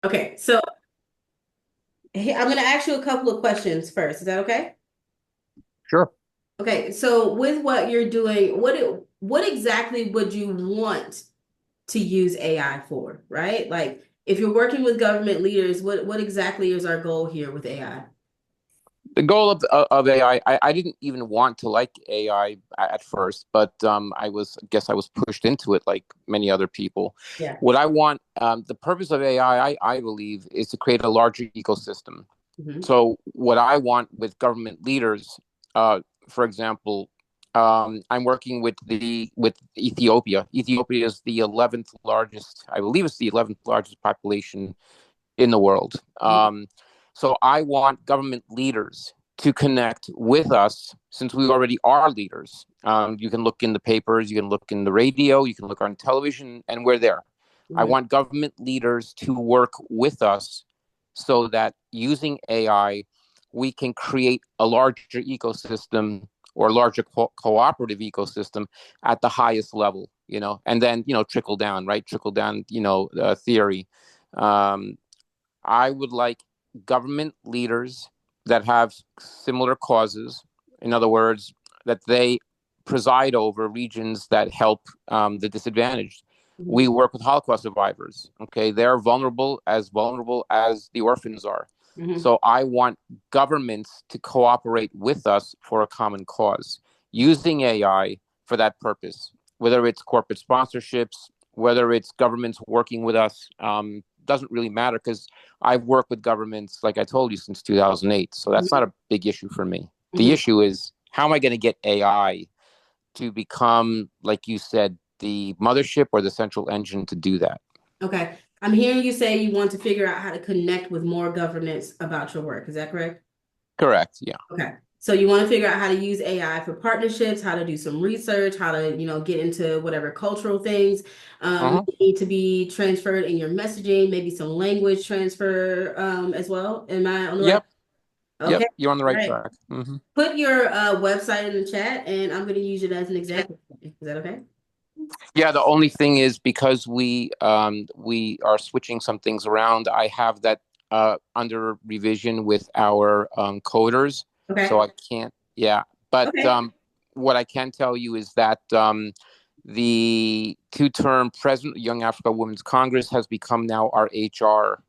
Okay, so I'm going to ask you a couple of questions first. Is that okay? Sure. Okay, so with what you're doing, what exactly would you want to use AI for, right? Like if you're working with government leaders, what exactly is our goal here with AI? The goal of AI, I didn't even want to like AI at first, but I guess I was pushed into it like many other people. Yeah. What I want, the purpose of AI, I believe, is to create a larger ecosystem. Hmm. So what I want with government leaders, for example, I'm working with Ethiopia. Ethiopia is the 11th largest, I believe it's the 11th largest population in the world. So I want government leaders to connect with us since we already are leaders. You can look in the papers, you can look in the radio, you can look on television, and we're there. I Hmm. want government leaders to work with us so that using AI, we can create a larger ecosystem or larger cooperative ecosystem at the highest level, and then, trickle down, right? Trickle down, theory. Um, I would like government leaders that have similar causes. In other words, that they preside over regions that help the disadvantaged. Hmm. We work with Holocaust survivors. Okay, they're vulnerable as the orphans are. Hmm. So I want governments to cooperate with us for a common cause, using AI for that purpose. Whether it's corporate sponsorships, whether it's governments working with us, doesn't really matter because I've worked with governments, like I told you, since 2008. So that's not a big issue for me. The Hmm. issue is how am I going to get AI to become, like you said, the mothership or the central engine to do that? Okay. I'm hearing you say you want to figure out how to connect with more governance about your work. Is that correct? Correct. Yeah. Okay. So you want to figure out how to use AI for partnerships, how to do some research, how to, get into whatever cultural things Uh-huh. need to be transferred in your messaging, maybe some language transfer as well. Am I on the right? Yep. Okay. Yep. You're on the All right right. track. Mm-hmm. Put your website in the chat and I'm going to use it as an example. Is that okay? Yeah. The only thing is because we are switching some things around. I have that under revision with our coders, so Okay. I can't. Yeah. But Okay. what I can tell you is that the two-term president of Young Africa Women's Congress has become now our HR.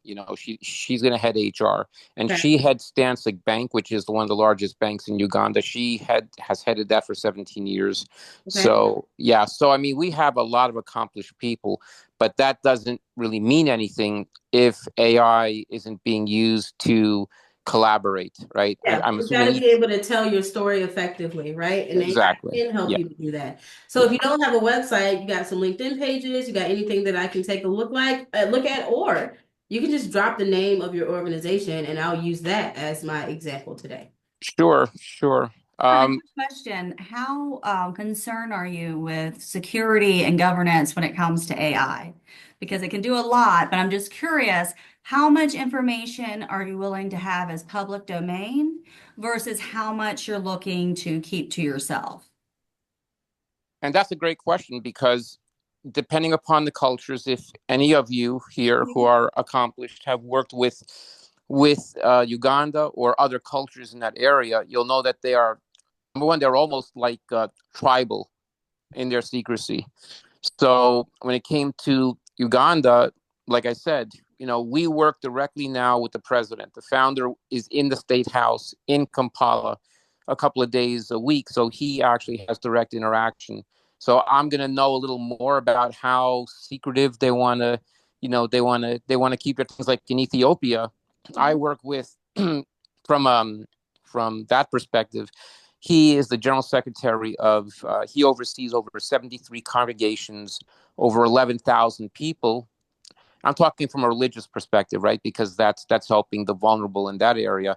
She's going to head HR, and Okay. she heads Stansic Bank, which is one of the largest banks in Uganda. She has headed that for 17 years. Okay. So yeah, so I mean, we have a lot of accomplished people, but that doesn't really mean anything if AI isn't being used to collaborate, right? Yeah, I'm you've got to assuming be able to tell your story effectively, right? And AI exactly. can help Yeah, you to do that. So if yeah. you don't have a website, you got some LinkedIn pages, you got anything that I can take a look at, or you can just drop the name of your organization and I'll use that as my example today. Sure, sure. A Um, quick question. How concerned are you with security and governance when it comes to AI? Because it can do a lot, but I'm just curious, how much information are you willing to have as public domain versus how much you're looking to keep to yourself? and that's a great question because depending upon the cultures, if any of you here who are accomplished have worked with Uganda or other cultures in that area, you'll know that they are number one, they're almost like tribal in their secrecy. So when it came to Uganda, like I said, we work directly now with the president. The founder is in the state house in Kampala a couple of days a week, so he actually has direct interaction. So I'm going to know a little more about how secretive they want to, they want to keep their things like in Ethiopia. I work with from from that perspective. He is the general secretary of, he oversees over 73 congregations, over 11,000 people. I'm talking from a religious perspective, right? Because that's helping the vulnerable in that area.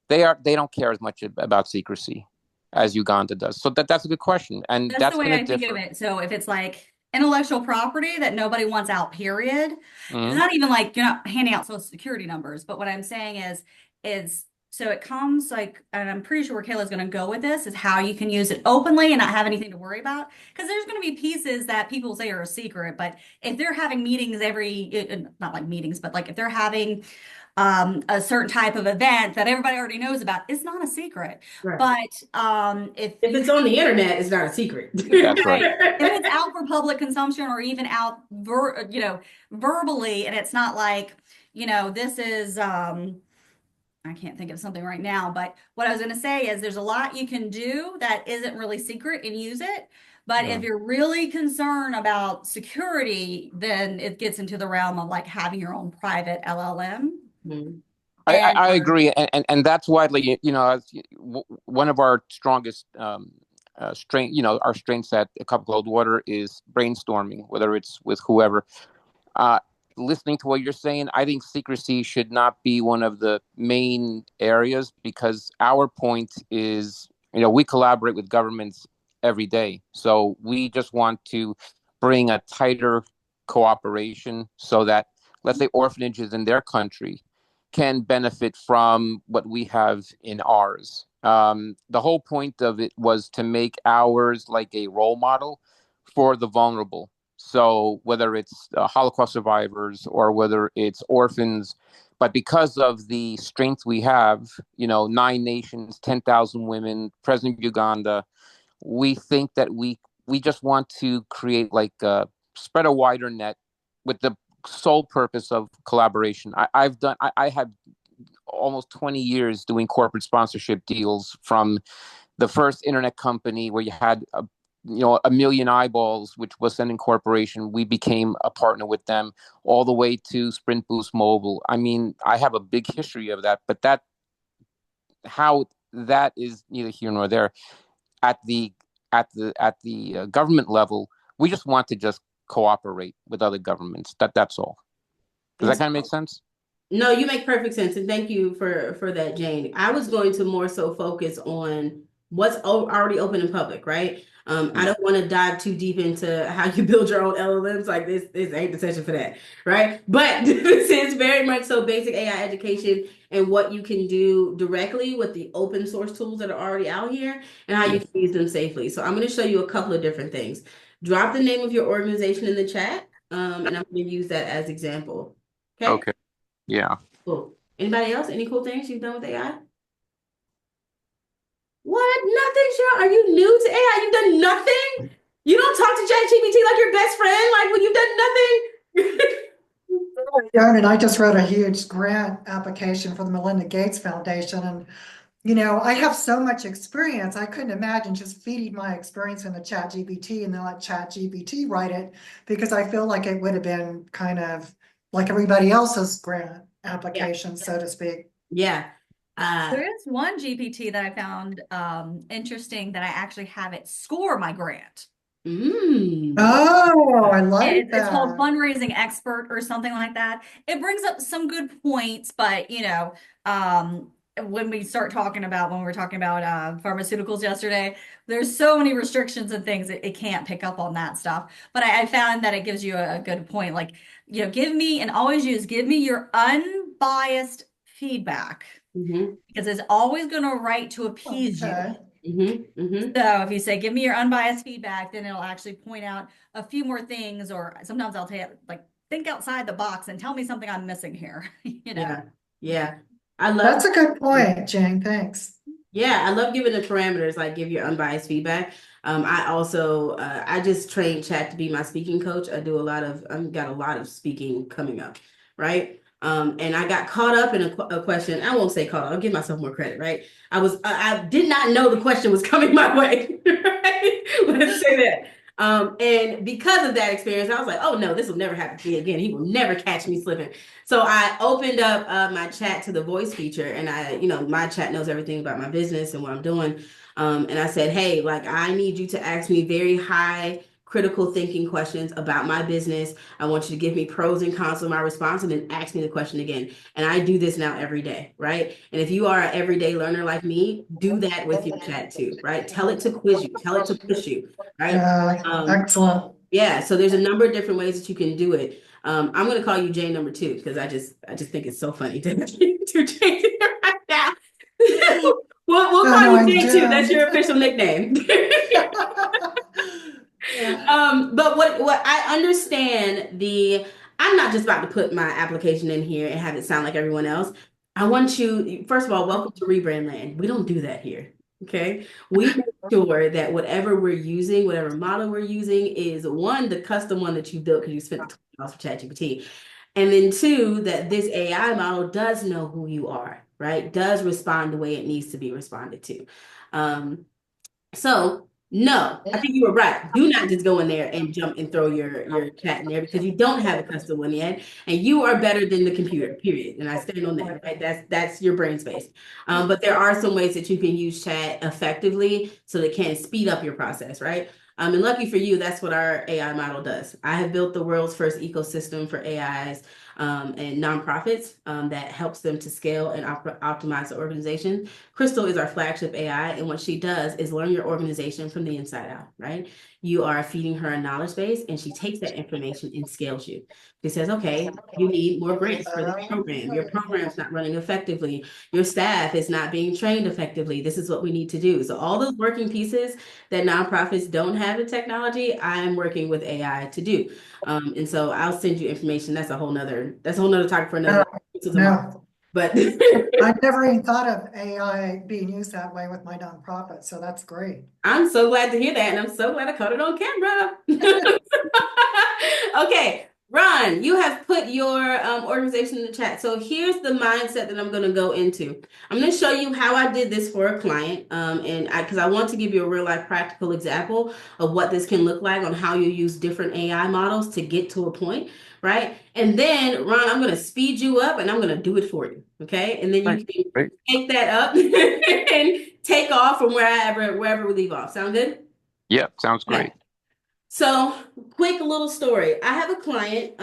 They don't care as much about secrecy as Uganda does. So that's a good question, and That's the that's way going to I think of differ. it. So if it's like intellectual property that nobody wants out, period, it's Mm-hmm. not even like you're not handing out social security numbers, but what I'm saying is So it comes like, and I'm pretty sure where Kayla's going to go with this is how you can use it openly and not have anything to worry about. Because there's going to be pieces that people say are a secret, but if they're having meetings not like meetings, but like if they're having a certain type of event that everybody already knows about, it's not a secret. Right. But if If you it's on the internet, it's not a secret. That's right. right, if it's out for public consumption or even out verbally, and it's not like, this is I can't think of something right now, but what I was going to say is there's a lot you can do that isn't really secret and use it. But Yeah. if you're really concerned about security, then it gets into the realm of like having your own private LLM. Mhm. And I agree, and that's why, like, one of our strongest strength, our strengths at a Cup of Cold Water is brainstorming, whether it's with whoever. Uh, Listening to what you're saying, I think secrecy should not be one of the main areas because our point is, we collaborate with governments every day. So we just want to bring a tighter cooperation so that, let's say, orphanages in their country can benefit from what we have in ours. The whole point of it was to make ours like a role model for the vulnerable. So whether it's Holocaust survivors or whether it's orphans, but because of the strength we have, 9 nations, 10,000 women, President of Uganda, we think that we just want to create like spread a wider net with the sole purpose of collaboration. I have almost 20 years doing corporate sponsorship deals from the first internet company where you had a million eyeballs, which was Sending Corporation. We became a partner with them all the way to Sprint Boost Mobile. I mean, I have a big history of that, but how that is neither here nor there. At the government level, we just want to just cooperate with other governments. That's all. Does that And kind of make sense? no, you make perfect sense, and thank you for that, Jane. I was going to more so focus on what's already open in public, right? I Yeah. don't want to dive too deep into how you build your own LLMs. Like this ain't the session for that, right? But this is very much so basic AI education and what you can do directly with the open source tools that are already out here and how you Yeah. can use them safely. So I'm going to show you a couple of different things. Drop the name of your organization in the chat, and I'm going to use that as example. Okay. Okay. Yeah. Cool. Anybody else? Any cool things you've done with AI? What? Nothing, Cheryl? Are you new to AI? You've done nothing? You don't talk to ChatGPT like your best friend, like when you've done nothing? And I just wrote a huge grant application for the Melinda Gates Foundation. And, I have so much experience. I couldn't imagine just feeding my experience in the chat GPT and then let chat GPT write it because I feel like it would have been kind of like everybody else's grant Yeah. application, so to speak. Yeah. there is one GPT that I found interesting that I actually have it score my grant. Mm. Oh, I like It's called that. fundraising expert or something like that. It brings up some good points, but when we were talking about pharmaceuticals yesterday, there's so many restrictions and things it can't pick up on that stuff. But I found that it gives you a good point. Like, give me your unbiased feedback Hmm. because it's always going to write to appease you. Okay. Hmm. So if you say, give me your unbiased feedback, then it'll actually point out a few more things, or sometimes I'll tell you, like, think outside the box and tell me something I'm missing here, Yeah. Yeah. I love That's a good point, Jane. Thanks. Yeah, I love giving the parameters, like give your unbiased feedback. I also I just trained Chat to be my speaking coach. I've got a lot of speaking coming up, right? And I got caught up in a question. I won't say caught up. I'll give myself more credit, right? I did not know the question was coming my way, right? Let's say that. And because of that experience, I was like, oh no, this will never happen to me again. He will never catch me slipping. So I opened up my chat to the voice feature, and my chat knows everything about my business and what I'm doing. And I said, hey, like, I need you to ask me very high critical thinking questions about my business. I want you to give me pros and cons of my response and then ask me the question again. And I do this now every day, right? And if you are an everyday learner like me, do that with your chat too, right? Tell it to quiz you, tell it to push you, right? Excellent. Yeah, so there's a number of different ways that you can do it. I'm gonna call you Jane number two because I just think it's so funny to change it right now. gonna No, call no, you I Jay too. That's didn't. your official nickname. Yeah. But what I understand I'm not just about to put my application in here and have it sound like everyone else. I want you, first of all, welcome to Rebrand Land. We don't do that here. Okay. We make sure that whatever we're using, whatever model we're using, is one, the custom one that you built because you spent the $20 for ChatGPT. And then two, that this AI model does know who you are, right? Does respond the way it needs to be responded to. Um, so no, I think you were right. Do not just go in there and jump and throw your chat in there because you don't have a custom one yet, and you are better than the computer. Period. And I stand on that. Right? That's your brain space. But there are some ways that you can use chat effectively so that it can speed up your process. Right. And lucky for you, that's what our AI model does. I have built the world's first ecosystem for AIs and nonprofits that helps them to scale and optimize the organization. Crystal is our flagship AI, and what she does is learn your organization from the inside out, right? You are feeding her a knowledge base, and she takes that information and scales you. She says, okay, you need more grants for this program. Your program's not running effectively. Your staff is not being trained effectively. This is what we need to do. So all those working pieces that nonprofits don't have in technology, I'm working with AI to do. And so I'll send you information. That's a whole nother topic for another tomorrow. No, But I never even thought of AI being used that way with my nonprofit, so that's great. I'm so glad to hear that, and I'm so glad I caught it on camera. Okay, Ron, you have put your organization in the chat. So here's the mindset that I'm going to go into. I'm going to show you how I did this for a client, and because I want to give you a real life practical example of what this can look like on how you use different AI models to get to a point, right? And then, Ron, I'm going to speed you up, and I'm going to do it for you, okay? And then you can Right. take that up and take off from wherever we leave off. Sound good? Yeah, sounds great. Okay. So, quick little story. I have a client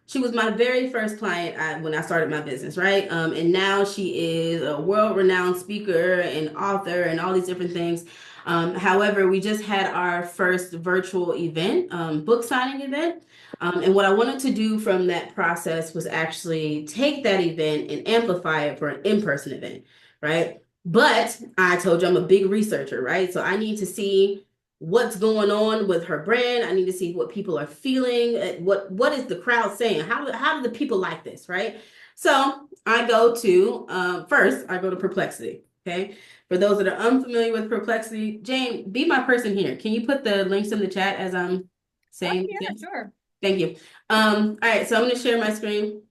she was my very first client when I started my business, right? And now she is a world-renowned speaker and author and all these different things. However, we just had our first virtual event, book signing event. And what I wanted to do from that process was actually take that event and amplify it for an in-person event, right? But I told you I'm a big researcher, right? So I need to see what's going on with her brand. I need to see what people are feeling. What is the crowd saying? How do the people like this, right? So I go to first I go to Perplexity. Okay. For those that are unfamiliar with Perplexity, Jane, be my person here. Can you put the links in the chat as I'm saying? Oh, yeah, sure. Thank you. All right, so I'm going to share my screen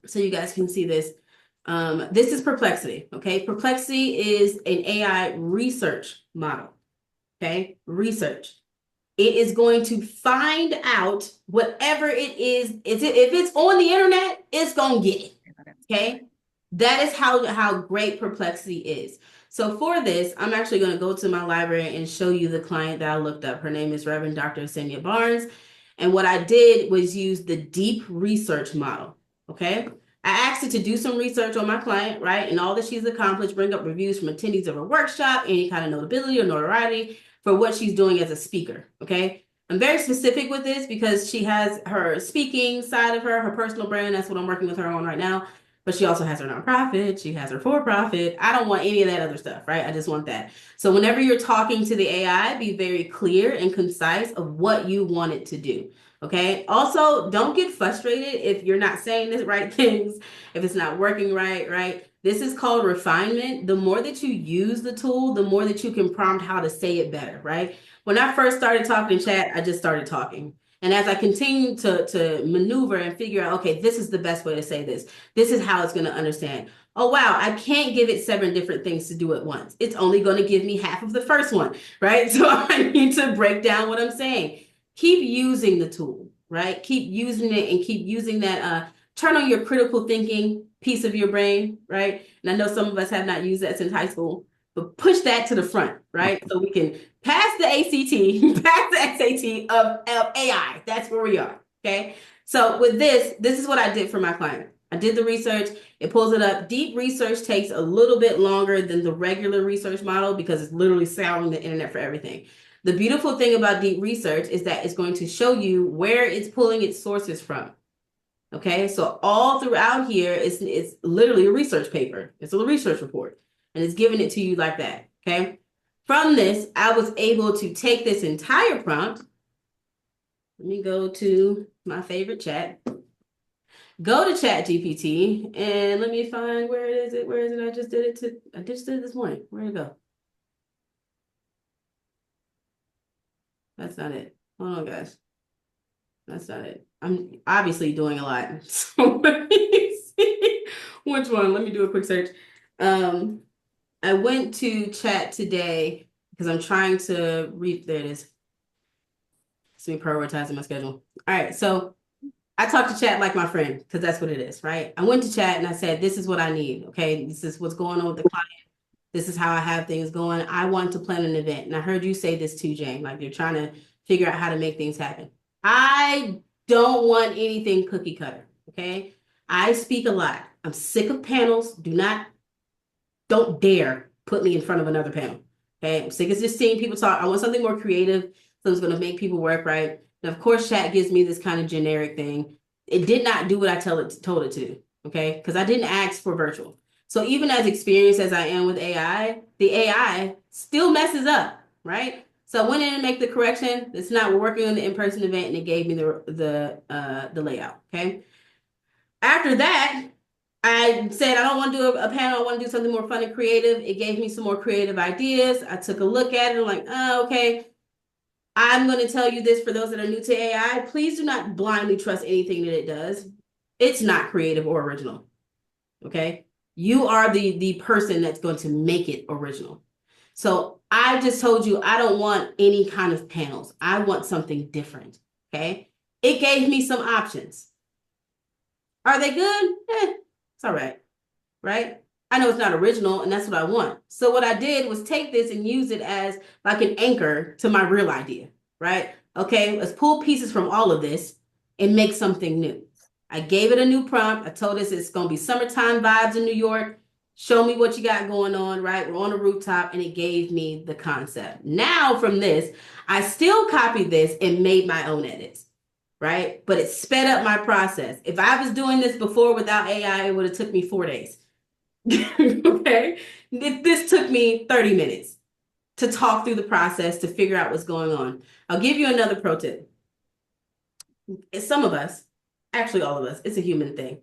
so you guys can see this. This is Perplexity. Okay, Perplexity is an AI research model. Okay, research. It is going to find out whatever it is. If it's on the internet, it's gonna get it. Okay, that is how great Perplexity is. So for this, I'm actually going to go to my library and show you the client that I looked up. Her name is Reverend Dr. Senya Barnes. And what I did was use the deep research model. Okay. I asked it to do some research on my client, right? And all that she's accomplished, bring up reviews from attendees of her workshop, any kind of notability or notoriety for what she's doing as a speaker. Okay. I'm very specific with this because she has her speaking side of her personal brand. That's what I'm working with her on right now. But she also has her nonprofit. She has her for-profit. I don't want any of that other stuff, right? I just want that. So whenever you're talking to the AI, be very clear and concise of what you want it to do. Okay. Also, don't get frustrated if you're not saying the right things, if it's not working right, right? This is called refinement. The more that you use the tool, the more that you can prompt how to say it better, right? When I first started talking in chat, I just started talking. And as I continue to maneuver and figure out, okay, this is the best way to say this. This is how it's going to understand. Oh, wow, I can't give it 7 different things to do at once. It's only going to give me half of the first one, right? So I need to break down what I'm saying. Keep using the tool, right? Keep using it and keep using that. Turn on your critical thinking piece of your brain, right? And I know some of us have not used that since high school, but push that to the front, right? So we can pass the ACT, pass the SAT of AI. That's where we are, okay? So with this is what I did for my client. I did the research, it pulls it up. Deep research takes a little bit longer than the regular research model because it's literally scouring the internet for everything. The beautiful thing about deep research is that it's going to show you where it's pulling its sources from. Okay, so all throughout here it's literally a research paper. It's a research report, and it's giving it to you like that. Okay, from this, I was able to take this entire prompt. Let me go to my favorite chat. Go to Chat GPT and let me find where is it? Where is it? I just did it this morning. Where'd it go? That's not it. Hold on, guys. That's not it. I'm obviously doing a lot. So let me see which one. Let me do a quick search. I went to chat today because I'm trying to read. There it is. It's me prioritizing my schedule. All right. So I talk to chat like my friend because that's what it is, right? I went to chat and I said, this is what I need. Okay. This is what's going on with the client. This is how I have things going. I want to plan an event. And I heard you say this too, Jane, like you're trying to figure out how to make things happen. I don't want anything cookie cutter. Okay. I speak a lot. I'm sick of panels. Don't dare put me in front of another panel. Okay. I'm sick of just seeing people talk. I want something more creative. So it's going to make people work right. And of course, chat gives me this kind of generic thing. It did not do what I told it to do. Okay. Because I didn't ask for virtual. So even as experienced as I am with AI, the AI still messes up, right? So I went in and make the correction. It's not working on the in-person event, and it gave me the layout. Okay. After that, I said I don't want to do a panel. I want to do something more fun and creative. It gave me some more creative ideas. I took a look at it. I'm like, oh, okay. I'm going to tell you this for those that are new to AI. Please do not blindly trust anything that it does. It's not creative or original. Okay. You are the person that's going to make it original. So I just told you I don't want any kind of panels. I want something different. Okay. It gave me some options. Are they good? It's all right. Right? I know it's not original and that's what I want. So what I did was take this and use it as like an anchor to my real idea. Right? Okay, let's pull pieces from all of this and make something new. I gave it a new prompt. I told us it's going to be summertime vibes in New York. Show me what you got going on, right? We're on a rooftop, and it gave me the concept. Now, from this, I still copied this and made my own edits, right? But it sped up my process. If I was doing this before without AI, it would have took me 4 days. Okay. This took me 30 minutes to talk through the process to figure out what's going on. I'll give you another pro tip. Some of us, actually all of us, it's a human thing.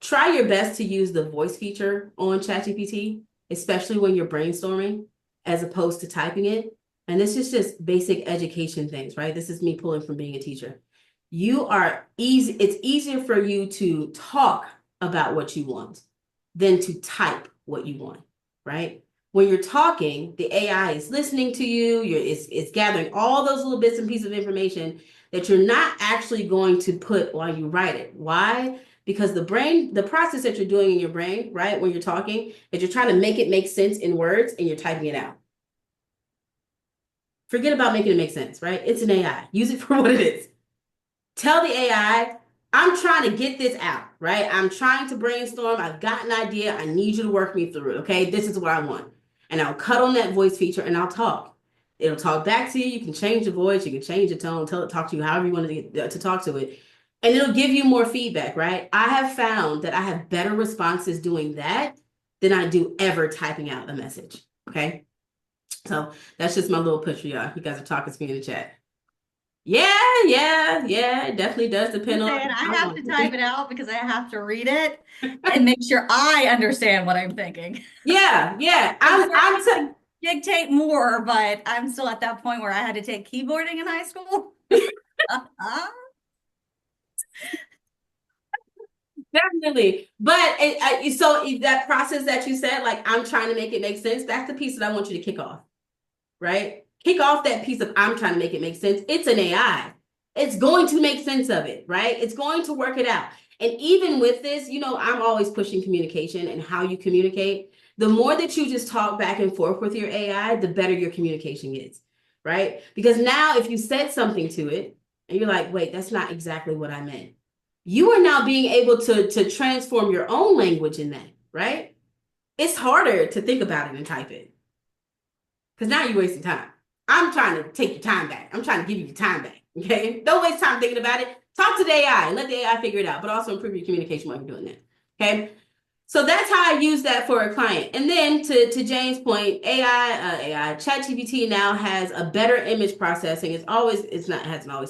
Try your best to use the voice feature on ChatGPT, especially when you're brainstorming, as opposed to typing it. And this is just basic education things, right? This is me pulling from being a teacher. It's easier for you to talk about what you want than to type what you want, right? When you're talking, the AI is listening to you, it's gathering all those little bits and pieces of information that you're not actually going to put while you write it. Why? Because the process that you're doing in your brain, right, when you're talking, is you're trying to make it make sense in words and you're typing it out. Forget about making it make sense, right? It's an AI. Use it for what it is. Tell the AI, I'm trying to get this out, right? I'm trying to brainstorm. I've got an idea. I need you to work me through it, okay? This is what I want. And I'll cut on that voice feature and I'll talk. It'll talk back to you. You can change the voice. You can change the tone, tell it talk to you however you want to talk to it. And it'll give you more feedback, right? I have found that I have better responses doing that than I do ever typing out a message, okay? So that's just my little push for y'all. You guys are talking to me in the chat. Yeah, it definitely does depend on. I have to type it out because I have to read it and make sure I understand what I'm thinking. Yeah. I'm dictate more, but I'm still at that point where I had to take keyboarding in high school. Definitely. But so that process that you said, like, I'm trying to make it make sense, that's the piece that I want you to kick off, right? Kick off that piece of I'm trying to make it make sense. It's an AI. It's going to make sense of it, right? It's going to work it out. And even with this, I'm always pushing communication and how you communicate. The more that you just talk back and forth with your AI, the better your communication gets, right? Because now if you said something to it and you're like, wait, that's not exactly what I meant. You are now being able to transform your own language in that, right? It's harder to think about it and type it because now you're wasting time. I'm trying to take your time back. I'm trying to give you your time back. Okay. Don't waste time thinking about it. Talk to the AI and let the AI figure it out, but also improve your communication while you're doing that. Okay. So that's how I use that for a client. And then to Jane's point, AI, ChatGPT now has a better image processing. Hasn't always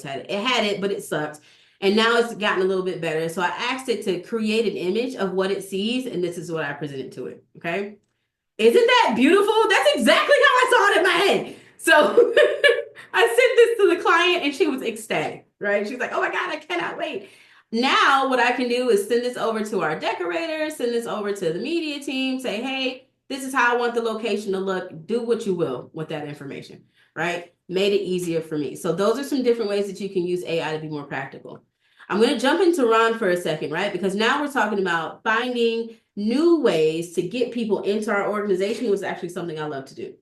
had it. It had it, but it sucked. And now it's gotten a little bit better. So I asked it to create an image of what it sees, and this is what I presented to it. Okay. Isn't that beautiful? That's exactly how I saw it in my head. So I sent this to the client and she was ecstatic, right? She's like, oh my God, I cannot wait. Now, what I can do is send this over to our decorators, send this over to the media team, say, hey, this is how I want the location to look. Do what you will with that information, right? Made it easier for me. So those are some different ways that you can use AI to be more practical. I'm going to jump into Ron for a second, right? Because now we're talking about finding new ways to get people into our organization. Was actually something I love to do.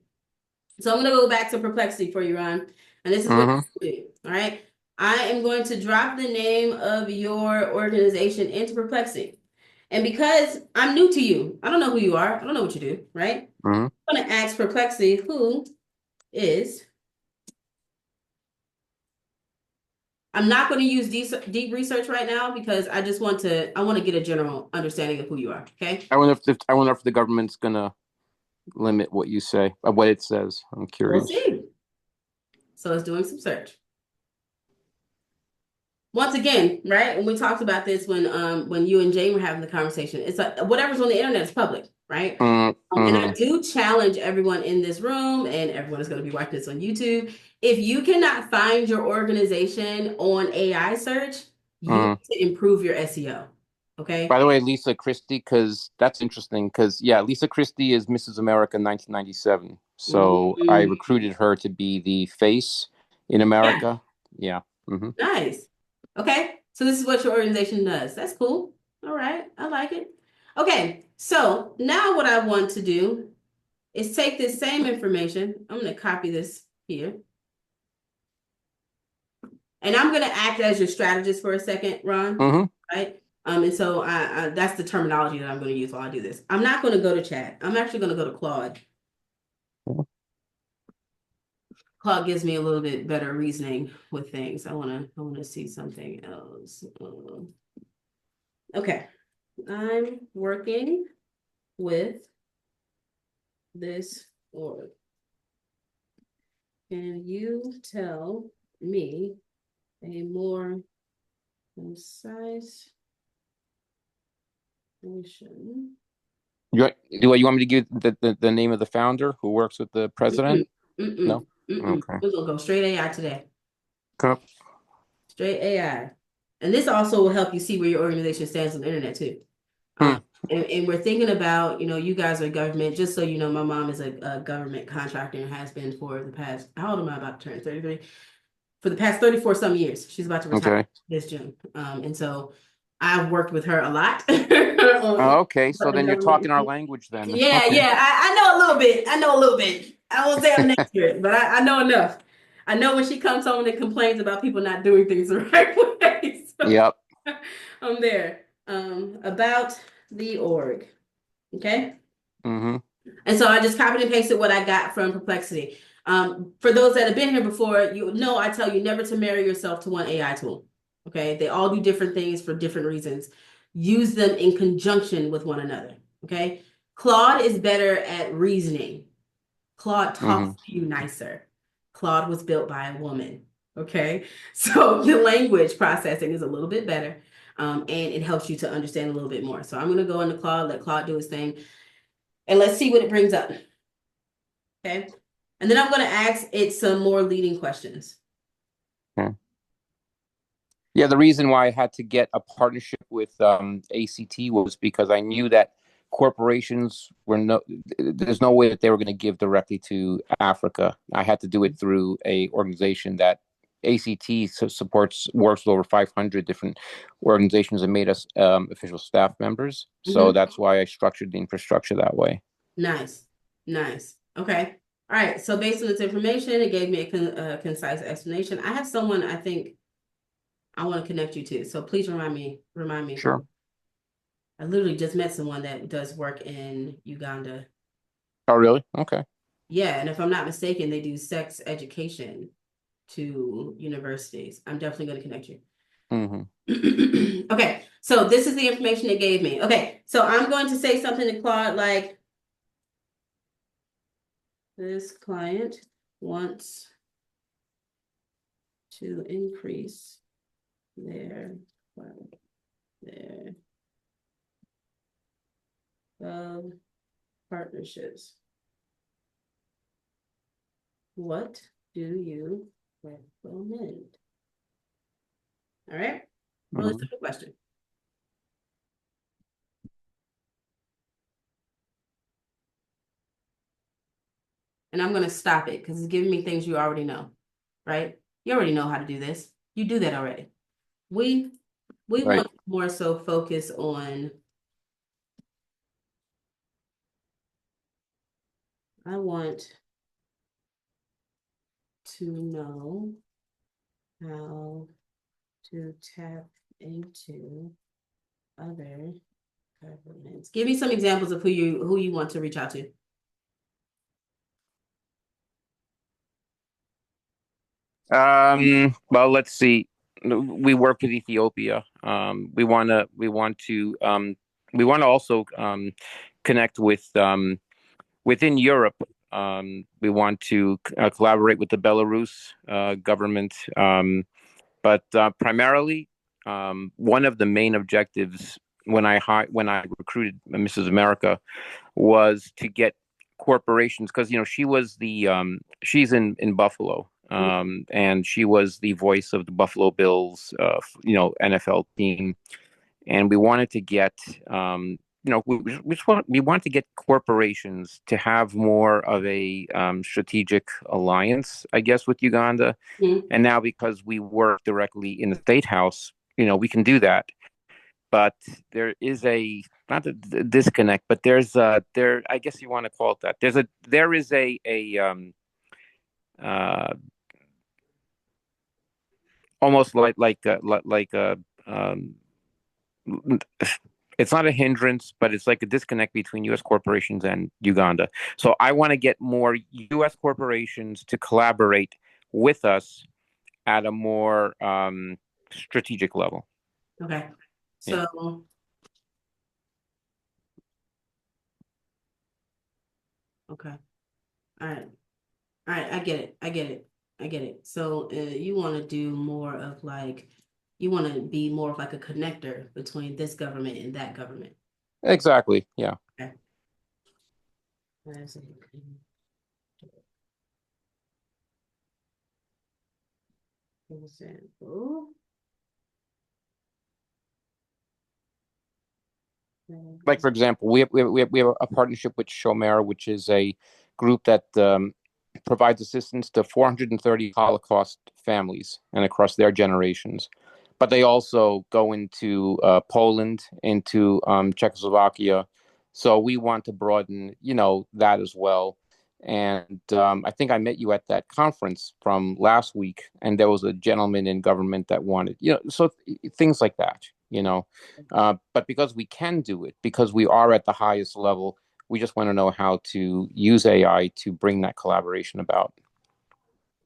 So I'm going to go back to Perplexity for you, Ron. And this is what you do. All right. I am going to drop the name of your organization into Perplexity. And because I'm new to you, I don't know who you are. I don't know what you do, right? Mm-hmm. I'm going to ask Perplexity, who is, I'm not going to use deep research right now because I want to get a general understanding of who you are. Okay. I wonder if the government's gonna limit what you say, what it says. I'm We'll curious. see. So it's doing some search. Once again, right? When we talked about this when you and Jane were having the conversation, it's like whatever's on the internet is public, right? And I Mm-hmm. do challenge everyone in this room, and everyone is going to be watching this on YouTube. If you cannot find your organization on AI search, you Mm. need to improve your SEO. By Okay. the way, Lisa Christie, because that's interesting. Because yeah, Lisa Christie is Mrs. America 1997. So I Mm, recruited her to be the face in yeah, America. Yeah. Mm-hmm. nice. Okay. So this is what your organization does. That's cool. All right. I like it. Okay. So now what I want to do is take this same information. I'm going to copy this here. And I'm going to act as your strategist for a second, Ron. Mm-hmm. Right? And so I that's the terminology that I'm going to use while I do this. I'm not going to go to chat. I'm actually going to go to Claude. Claude gives me a little bit better reasoning with things. I want to see something else. Okay. I'm working with this org. Can you tell me a more concise motion? You want me to give the name of the founder who works with the president? Mm-mm, mm-mm, No? mm-mm. Okay. We're gonna go straight AI today. Okay. Straight AI. And this also will help you see where your organization stands on the internet too. Hmm. Um, and we're thinking about, you guys are government, just so you know, my mom is a government contractor and has been for the past, how old am I about to turn? 33? For the past 34 some years. She's about to retire Okay. this June. And so I've worked with her a lot Oh, on okay. So what the then you're government talking our is. language then. Yeah, Okay. yeah. I know a little bit. I know a little bit. I won't say I'm an expert, but I know enough. I know when she comes home and complains about people not doing things the right way. So Yep. I'm there. About the org. Okay. Mm-hmm. And so I just copied and pasted what I got from Perplexity. For those that have been here before, you know I tell you never to marry yourself to one AI tool. Okay. They all do different things for different reasons. Use them in conjunction with one another. Okay. Claude is better at reasoning. Claude Mm-hmm. talks to you nicer. Claude was built by a woman. Okay. So the language processing is a little bit better. And it helps you to understand a little bit more. So I'm going to go into Claude, let Claude do his thing, and let's see what it brings up. Okay. And then I'm going to ask it some more leading questions. Okay. Yeah, the reason why I had to get a partnership with ACT was because I knew that corporations there's no way that they were going to give directly to Africa. I had to do it through a organization that ACT supports, works with over 500 different organizations and made us official staff members. So Mm-hmm. that's why I structured the infrastructure that way. Nice. Nice. Okay. All right. So based on this information, it gave me a concise explanation. I have someone I think I want to connect you to. So please remind me Sure. who. I literally just met someone that does work in Uganda. Oh, really? Okay. Yeah, and if I'm not mistaken, they do sex education to universities. I'm definitely going to connect you. Mm-hmm. Okay, so this is the information it gave me. Okay, so I'm going to say something to Claude like, this client wants to increase their their partnerships. What do you recommend? All right, really simple question. And I'm going to stop it because it's giving me things you already know, right? You already know how to do this. You do that already. We Right. want more so focus on, I want to know how to tap into other governments. Give me some examples of who you want to reach out to. Well, let's see. We work with Ethiopia. We want to also connect with within Europe. We want to collaborate with the Belarus government, but primarily, one of the main objectives when I recruited Mrs. America was to get corporations, because she's in Buffalo, and she was the voice of the Buffalo Bills NFL team, and we wanted to get we want to get corporations to have more of a strategic alliance, I guess, with Uganda. Mhm. And now, because we work directly in the state house, we can do that. But there is a not a disconnect, but there, I guess you want to call it that. There is uh almost like a it's not a hindrance, but it's like a disconnect between U.S. corporations and Uganda. So I want to get more U.S. corporations to collaborate with us at a more strategic level. Okay. Yeah. So, okay. All right. All right. I get it. I get it. I get it. So, you want to do more of like, you want to be more of like a connector between this government and that government. Exactly. Yeah. Okay. As a example. Like, for example, we have a partnership with Shomer, which is a group that provides assistance to 430 Holocaust families and across their generations. But they also go into Poland, into Czechoslovakia. So we want to broaden, that as well. And I think I met you at that conference from last week, and there was a gentleman in government that wanted, so things like that, but because we can do it, because we are at the highest level, we just want to know how to use AI to bring that collaboration about.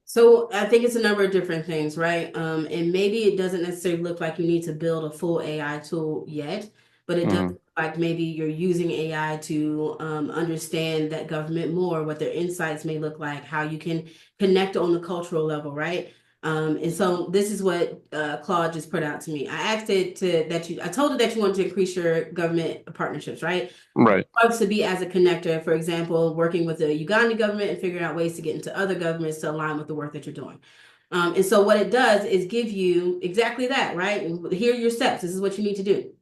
So I think it's a number of different things, right? And maybe it doesn't necessarily look like you need to build a full AI tool yet, but it does Mm-hmm. look like maybe you're using AI to understand that government more, what their insights may look like, how you can connect on the cultural level, right? And so this is what Claude just put out to me. I asked it I told it that you wanted to increase your government partnerships, right? Right. Works to be as a connector, for example, working with the Ugandan government and figuring out ways to get into other governments to align with the work that you're doing. And so what it does is give you exactly that, right? Here are your steps. This is what you need to do.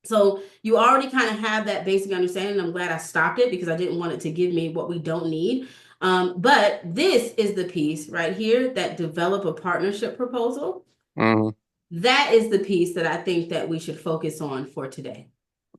So you already kind of have that basic understanding. I'm glad I stopped it because I didn't want it to give me what we don't need. But this is the piece right here that develop a partnership proposal. Mm-hmm. That is the piece that I think that we should focus on for today.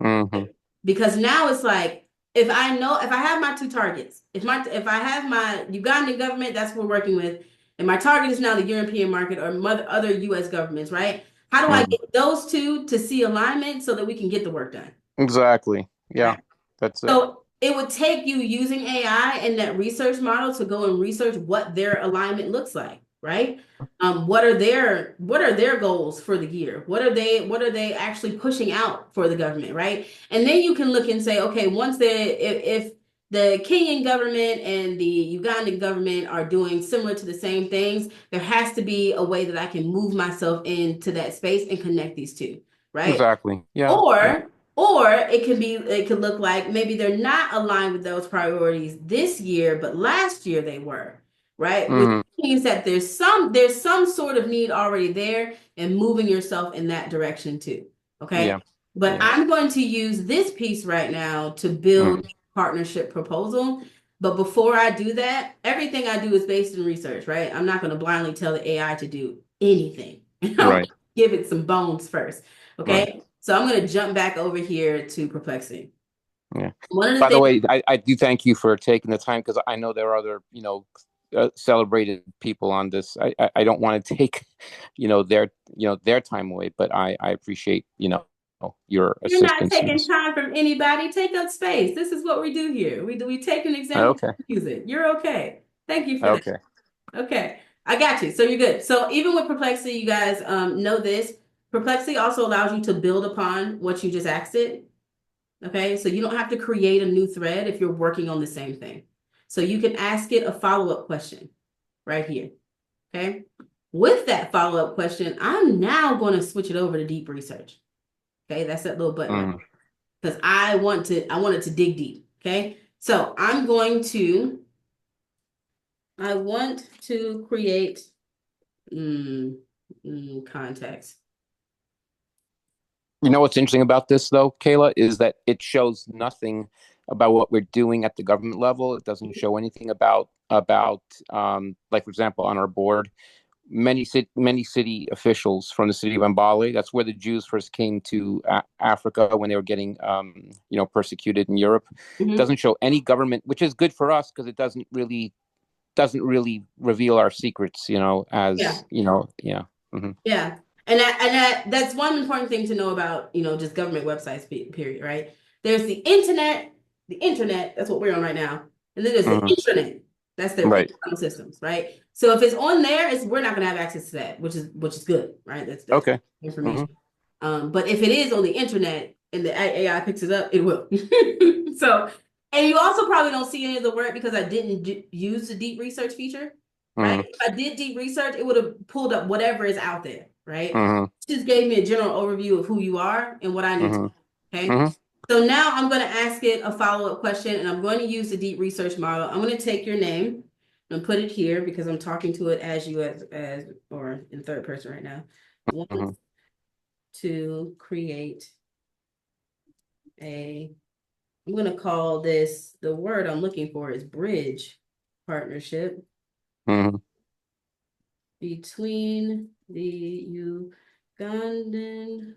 Mm-hmm. Because now it's like, if I have my two targets, if I have my Ugandan government, that's what we're working with, and my target is now the European market or other US governments, right? How do I Mm-hmm. get those two to see alignment so that we can get the work done? Exactly. Yeah, Right. that's it. So it would take you using AI and that research model to go and research what their alignment looks like, right? What are their goals for the year? What are they actually pushing out for the government, right? And then you can look and say, okay, once if the Kenyan government and the Ugandan government are doing similar to the same things, there has to be a way that I can move myself into that space and connect these two, right? Exactly. Yeah. Yeah. Or it could look like maybe they're not aligned with those priorities this year, but last year they were, right? Which Hmm. means that there's some sort of need already there and moving yourself in that direction too. Okay. Yeah. But Yeah. I'm going to use this piece right now to Mm. build a partnership proposal. But before I do that, everything I do is based in research, right? I'm not going to blindly tell the AI to do anything. I'm Right. give it some bones first. Right. Okay. So I'm going to jump back over here to Perplexity. Yeah. One of the By the things, way, I do thank you for taking the time because I know there are other, celebrated people on this. I don't want to take, their time away, but I appreciate, your you're not assistance in taking this. time from anybody. Take up space. This is what we do here. We take an example, Okay. use it. You're okay. Thank you for that. Okay. Okay. I got you. So you're good. So even with Perplexity, you guys know this. Perplexity also allows you to build upon what you just asked it. Okay. So you don't have to create a new thread if you're working on the same thing. So you can ask it a follow-up question right here. Okay. With that follow-up question, I'm now going to switch it over to deep research. Okay, that's that little button right Mm-hmm. because I want it to dig deep. Okay, so I want to create context. You know what's interesting about this, though, Kayla, is that it shows nothing about what we're doing at the government level. It doesn't show anything about like, for example, on our board, many city officials from the city of Mbale. That's where the Jews first came to Africa when they were getting, persecuted in Europe. Mhm. Doesn't show any government, which is good for us because it doesn't really reveal our secrets. Yeah. Yeah. Hmm. Yeah. That's one important thing to know about, just government websites, period, right? There's the internet, that's what we're on right now. And then there's the Hmm. intranet. That's their Right. internal systems, right? So if it's on there, we're not gonna have access to that, which is good, right? That's Okay. Hmm. information. But if it is on the internet and the AI picks it up, it will. So, and you also probably don't see any of the work because I didn't use the deep research feature, right? Hmm. If I did deep research, it would have pulled up whatever is out there, right? Hmm. Just gave me a general overview of who you are and what I need to Hmm. know. Okay. Hmm. So now I'm going to ask it a follow-up question and I'm going to use the deep research model. I'm going to take your name and put it here because I'm talking to it as you as or in third person right now. Want Hmm. to create I'm going to call this, the word I'm looking for is bridge partnership Hmm. between the Ugandan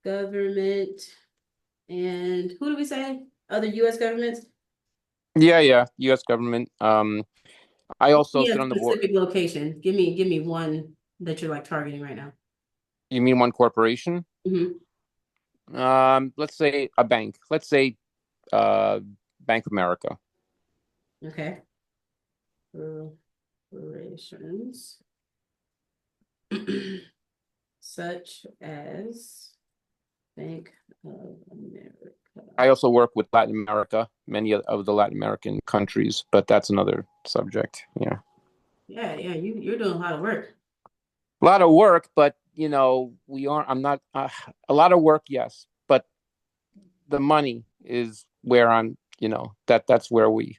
government and who do we say? Other US governments? Yeah, yeah. U.S. government. I also Yeah, sit on the board. specific location. Give me one that you're like targeting right now. You mean one corporation? Hmm. Let's say a bank. Let's say uh, Bank of America. Okay. Corporations such as Bank of America. I also work with Latin America, many of the Latin American countries, but that's another subject. Yeah, Yeah, yeah, you're doing a lot of work. a lot of work, but we aren't. I'm not a lot of work, yes, but the money is where I'm. That's where we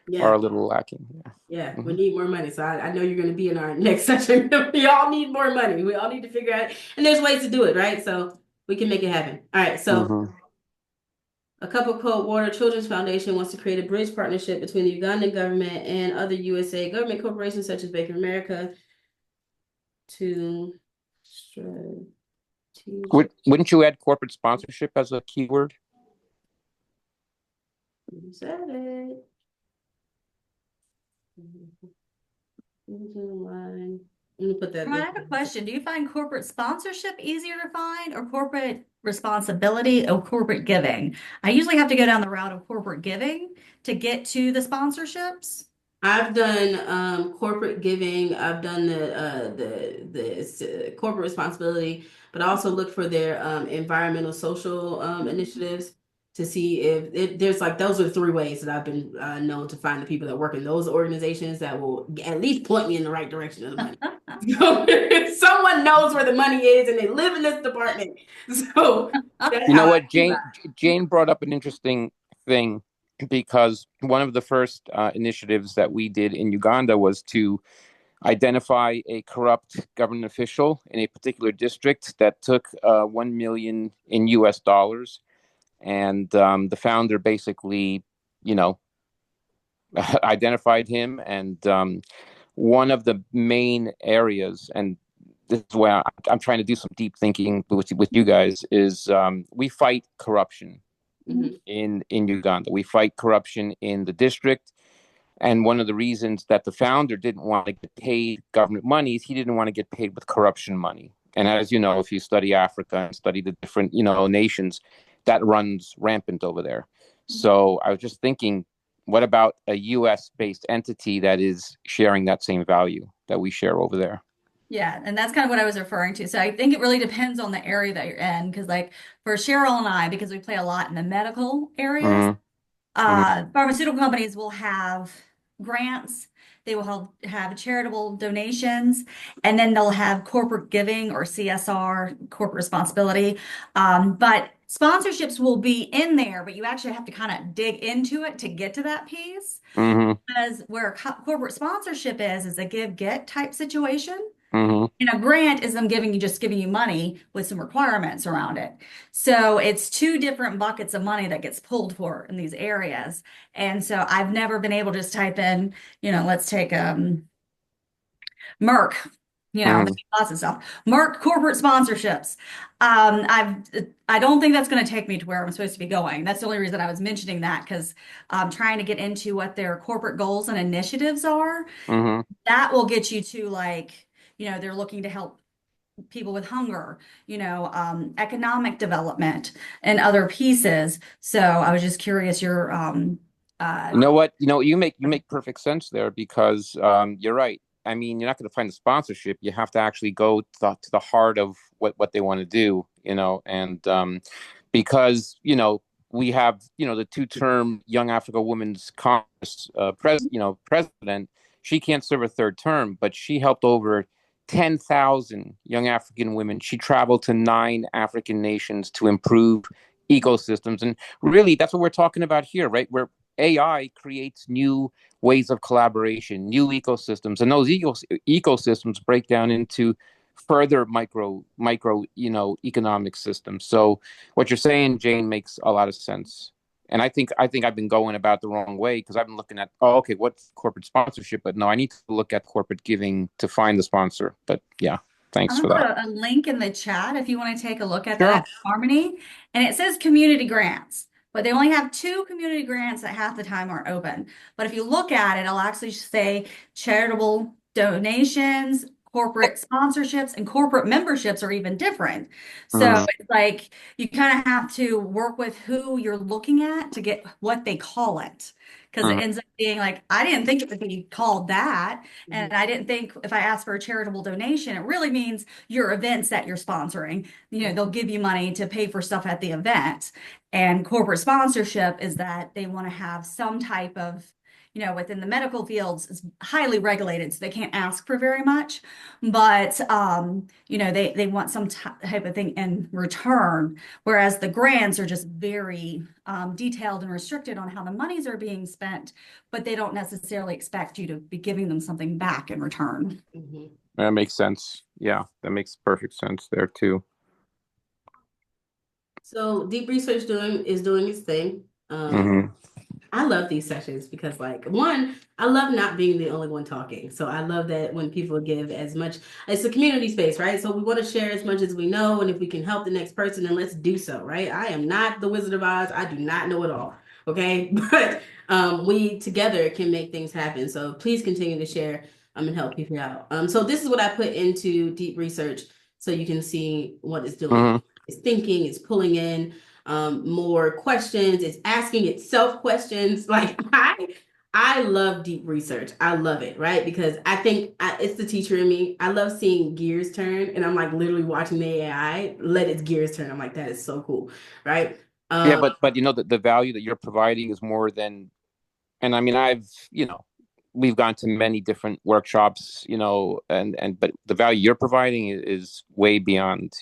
are Yeah, a little lacking. Yeah. yeah, we Hmm. need more money. So I know you're going to be in our next session. We all need more money. We all need to figure out, and there's ways to do it, right? So we can make it happen. All right, so Hmm. a Cup of Cold Water Children's Foundation wants to create a bridge partnership between the Ugandan government and other USA government corporations such as Bank of America to strategic. Wouldn't you add corporate sponsorship as a keyword? Is that it? Let me put that I this. have a question. Do you find corporate sponsorship easier to find or corporate responsibility or corporate giving? I usually have to go down the route of corporate giving to get to the sponsorships. I've done corporate giving. I've done the corporate responsibility, but I also look for their environmental social initiatives to see if there's like those are the three ways that I've been known to find the people that work in those organizations that will at least point me in the right direction of the money. So someone knows where the money is and they live in this department. So that's You how know I what, do that. Jane brought up an interesting thing because one of the first initiatives that we did in Uganda was to identify a corrupt government official in a particular district that took 1 million in US dollars. And the founder basically, you know, identified him. And one of the main areas, and this is where I'm trying to do some deep thinking with you guys, is we fight corruption Mhm. in Uganda. We fight corruption in the district. And one of the reasons that the founder didn't want to get paid government money is he didn't want to get paid with corruption money. And as you know, if you study Africa and study the different, nations, that runs rampant over there. So I was just thinking, what about a US based entity that is sharing that same value that we share over there? Yeah, and that's kind of what I was referring to. So I think it really depends on the area that you're in, because like for Cheryl and I, because we play a lot in the medical areas, Mm-hmm. Mm-hmm. pharmaceutical companies will have grants, they will have charitable donations, and then they'll have corporate giving or CSR, corporate responsibility. But sponsorships will be in there, but you actually have to kind of dig into it to get to that piece. Mm-hmm. Because where corporate sponsorship is a give get type situation. Mm-hmm. And a grant is them giving you money with some requirements around it. So it's two different buckets of money that gets pulled for in these areas. And so I've never been able to just type in, let's take Merck, Mm-hmm. lots of stuff. Merck corporate sponsorships. I don't think that's going to take me to where I'm supposed to be going. That's the only reason I was mentioning that because I'm trying to get into what their corporate goals and initiatives are. Mm-hmm. That will get you to like, they're looking to help people with hunger, economic development and other pieces. So I was just curious your You know what? You make perfect sense there because you're right. I mean, you're not going to find a sponsorship. You have to actually go to the heart of what they want to do, and because we have the two-term Young Africa Women's Congress president. She can't serve a third term, but she helped over 10,000 young African women. She traveled to 9 African nations to improve ecosystems, and really, that's what we're talking about here, right? Where AI creates new ways of collaboration, new ecosystems, and those ecosystems break down into further micro economic systems. So what you're saying, Jane, makes a lot of sense. And I think I've been going about the wrong way because I've been looking at, oh, okay, what's corporate sponsorship? But no, I need to look at corporate giving to find the sponsor. But yeah, thanks I'm for gonna that. put a link in the chat if you want to take a look at Sure. that Harmony. And it says community grants, but they only have two community grants that half the time aren't open. But if you look at it, it'll actually say charitable donations, corporate sponsorships, and corporate memberships are even different. So Mm-hmm. it's like you kind of have to work with who you're looking at to get what they call it. Because it Mm-hmm. ends up being like, I didn't think it would be called that. Mhm. And I didn't think if I asked for a charitable donation, it really means your events that you're sponsoring. They'll give you money to pay for stuff at the event. And corporate sponsorship is that they want to have some type of, within the medical fields, it's highly regulated, so they can't ask for very much. But they want some type of thing in return. Whereas the grants are just very detailed and restricted on how the monies are being spent, but they don't necessarily expect you to be giving them something back in return. Mhm. That makes sense. Yeah, that makes perfect sense there too. So deep research doing its thing. Mm-hmm. I love these sessions because, like, one, I love not being the only one talking. So I love that when people give as much, it's a community space, right? So we want to share as much as we know, and if we can help the next person, then let's do so, right? I am not the Wizard of Oz. I do not know it all, okay? But we together can make things happen. So please continue to share and help people out. So this is what I put into deep research, so you can see what it's doing. Mm-hmm. It's thinking, it's pulling in more questions. It's asking itself questions like, I love deep research. I love it, right? Because I think it's the teacher in me. I love seeing gears turn, and I'm like literally watching the AI let its gears turn. I'm like, that is so cool, right? Yeah, Um, but the value that you're providing is more than, and I mean, we've gone to many different workshops, but the value you're providing is way beyond,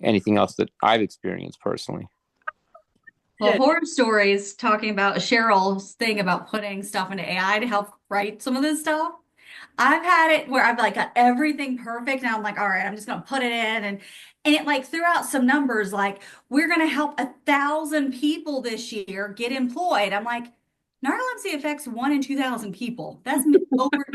anything else that I've experienced personally. Well, horror stories talking about Cheryl's thing about putting stuff into AI to help write some of this stuff. I've had it where I've like got everything perfect and I'm like, all right, I'm just gonna put it in and it like threw out some numbers like we're gonna help 1,000 people this year get employed. I'm like, narcolepsy affects 1 in 2,000 people. That's over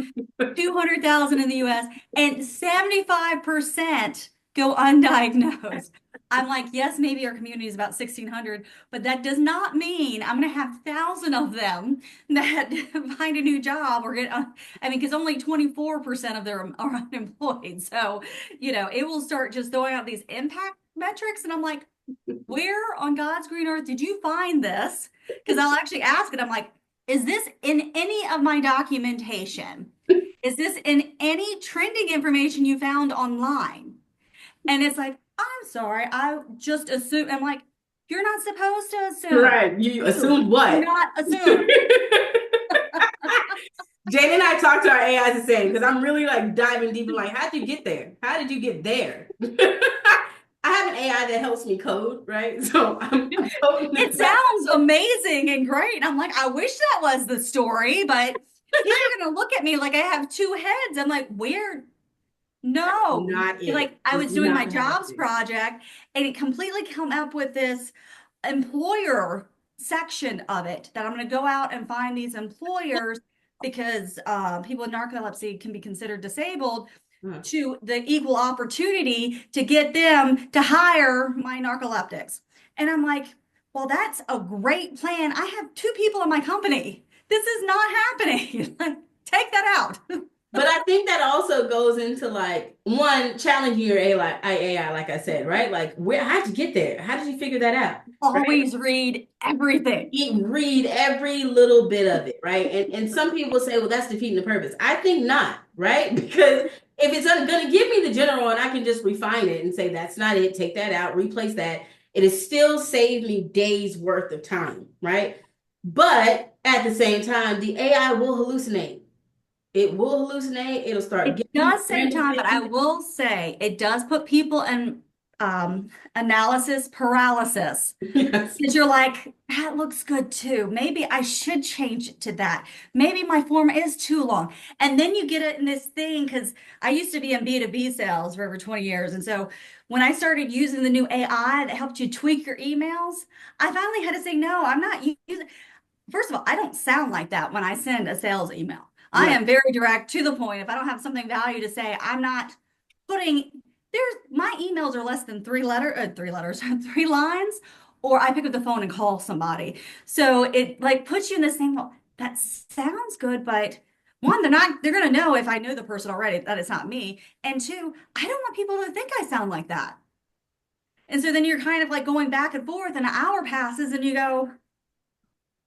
200,000 in the US and 75% go undiagnosed. I'm like, yes, maybe our community is about 1,600, but that does not mean I'm going to have 1,000 of them that find a new job or get, I mean, because only 24% of them are unemployed. So, it will start just throwing out these impact metrics. And I'm like, where on God's green earth did you find this? Because I'll actually ask it, I'm like, is this in any of my documentation? Is this in any trending information you found online? And it's like, I'm sorry, I just assume. I'm like, you're not supposed to assume. right. You You assumed do what? not assume. Jane and I talk to our AI the same because I'm really like diving deep. I'm like, how did you get there? How did you get there? I have an AI that helps me code, right? So I'm coding It this back. sounds amazing and great. I'm like, I wish that was the story, but people are gonna look at me like I have two heads. I'm like, where? No. Not it. Like I It's was doing my not jobs happening. project and it completely come up with this employer section of it that I'm going to go out and find these employers because people with narcolepsy can be considered disabled Huh. to the equal opportunity to get them to hire my narcoleptics. And I'm like, well, that's a great plan. I have two people in my company. This is not happening. Like, take that out. But I think that also goes into like one challenging your AI, like I said, right? Like how'd you get there? How did you figure that out? Right? Always read everything. Read every little bit of it, right? And some people say, well, that's defeating the purpose. I think not, right? Because if it's going to give me the general and I can just refine it and say that's not it, take that out, replace that, it has still saved me days worth of time, right? But at the same time, the AI will hallucinate. It will hallucinate. It'll start It giving you does save random time, but I things. will say it does put people in analysis paralysis. Yes. Because you're like, that looks good too. Maybe I should change it to that. Maybe my form is too long. And then you get it in this thing because I used to be in B2B sales for over 20 years. And so when I started using the new AI that helped you tweak your emails, I finally had to say, no, I'm not using. First of all, I don't sound like that when I send a sales email. I Right. am very direct to the point. If I don't have something value to say, I'm not putting there's my emails are less than three letters, 3 lines, or I pick up the phone and call somebody. So it like puts you in the same, well, that sounds good, but one, they're gonna know if I know the person already that it's not me. And two, I don't want people to think I sound like that. And so then you're kind of like going back and forth, and an hour passes, and you go,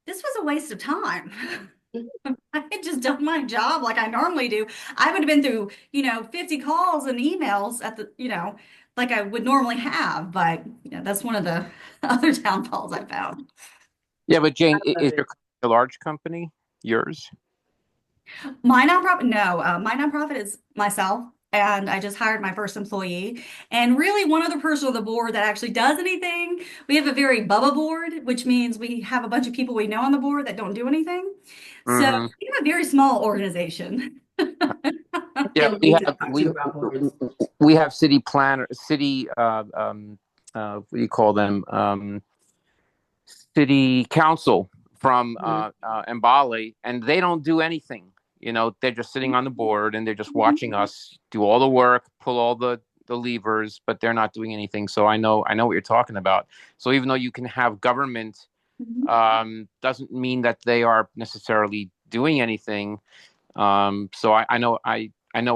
this was a waste of time. I had just done my job like I normally do. I would have been through, 50 calls and emails at like I would normally have. But that's one of the other downfalls I found. Yeah, but Jane, I love is your it. company a large company? Yours? My nonprofit, no, my nonprofit is myself. And I just hired my first employee. And really, one other person on the board that actually does anything. We have a very Bubba board, which means we have a bunch of people we know on the board that don't do anything. So Hmm. we have a very small organization. Yeah, Can't we wait to have talk to you we about boards. we have city planner, city what do you call them? City council from Mhm. Mbale, and they don't do anything. They're just sitting on the board and they're just watching us do all the work, pull all the levers, but they're not doing anything. So I know what you're talking about. So even though you can have government, doesn't mean that they are necessarily doing anything. So I know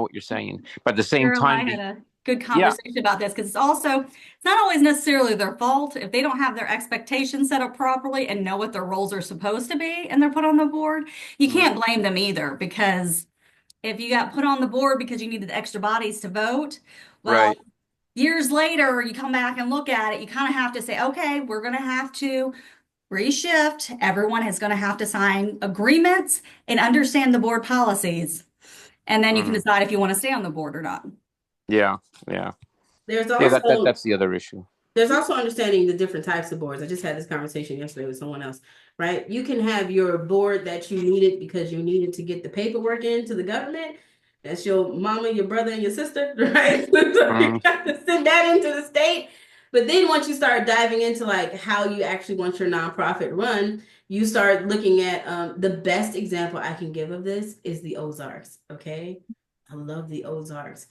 what you're saying, but at the same Cheryl, I time, gotta good Yeah. conversation about this, because it's not always necessarily their fault if they don't have their expectations set up properly and know what their roles are supposed to be and they're put on the board. You Right. can't blame them either, because if you got put on the board because you needed extra bodies to vote, well, Right. years later, you come back and look at it, you kind of have to say, okay, we're going to have to reshift. Everyone is going to have to sign agreements and understand the board policies. And then you can Hmm. decide if you want to stay on the board or not. Yeah. Yeah. There's Yeah. also That's the other issue. There's also understanding the different types of boards. I just had this conversation yesterday with someone else, right? You can have your board that you needed because you needed to get the paperwork into the government. That's your mama, your brother, and your sister, right? So you Hmm. got to send that into the state. But then once you start diving into like how you actually want your nonprofit run, you start looking at the best example I can give of this is the Ozarks. Okay. I love the Ozarks.